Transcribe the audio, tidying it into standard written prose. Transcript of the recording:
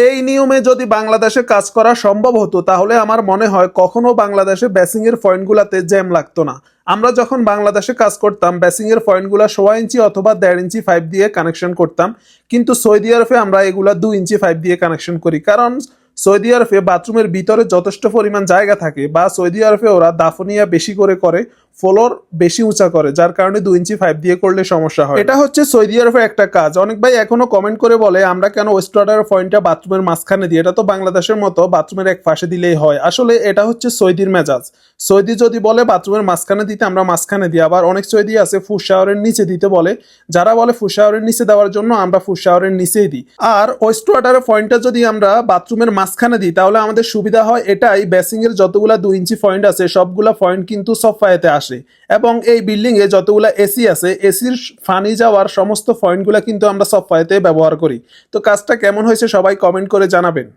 এই নিয়মে যদি বাংলাদেশে কাজ করা সম্ভব হতো তাহলে আমার মনে হয় কখনো বাংলাদেশে বেসিং এর পয়েন্টগুলোতে জ্যাম লাগতো না। আমরা যখন বাংলাদেশে কাজ করতাম বেসিং এর পয়েন্টগুলো 1.5 ইঞ্চি অথবা 1.5 ইঞ্চি পাইপ দিয়ে কানেকশন করতাম, কিন্তু সৌদি আরবে আমরা এগুলা 2 ইঞ্চি পাইপ দিয়ে কানেকশন করি, কারণ সৌদি আরবে বাথরুমের ভিতরে যথেষ্ট পরিমাণ জায়গা থাকে, বা সৌদি আরবে ওরা দাফনিয়া বেশি করে ফ্লোর বেশি উঁচা করে, যার কারণে 2 ইঞ্চি পাইপ দিয়ে করলে সমস্যা হয়। এটা হচ্ছে সৌদি আরবের একটা কাজ। অনেক ভাই এখনো কমেন্ট করে বলে আমরা কেন ওয়েস্ট ওয়াটার পয়েন্টটা বাথরুমের মাঝখানে দিই, এটা তো বাংলাদেশের মতো বাথরুমের এক পাশে দিলেই হয়। আসলে এটা হচ্ছে সৌদির মেজাজ। সৌদি যদি বলে বাথরুমের মাঝখানে দিতে আমরা মাঝখানে দিই, আবার অনেক সৌদি আছে ফুট শাওয়ারের নিচে দিতে বলে, যারা বলে ফুট শাওয়ারের নিচে দেওয়ার জন্য আমরা ফুট শাওয়ারের নিচেই দিই। আর ওয়েস্ট ওয়াটারের পয়েন্টটা যদি আমরা বাথরুমের মাঝখানে দিই তাহলে আমাদের সুবিধা হয় এটাই, বেসিং এর যতগুলা 2 ইঞ্চি পয়েন্ট আছে সবগুলা পয়েন্ট কিন্তু সফায়েতে আসে, এবং এই বিল্ডিং এ যতগুলা এসি আছে এসির ফানি যাওয়ার সমস্ত পয়েন্টগুলা কিন্তু আমরা সফায়েতে ব্যবহার করি। তো কাজটা কেমন হয়েছে সবাই কমেন্ট করে জানাবেন।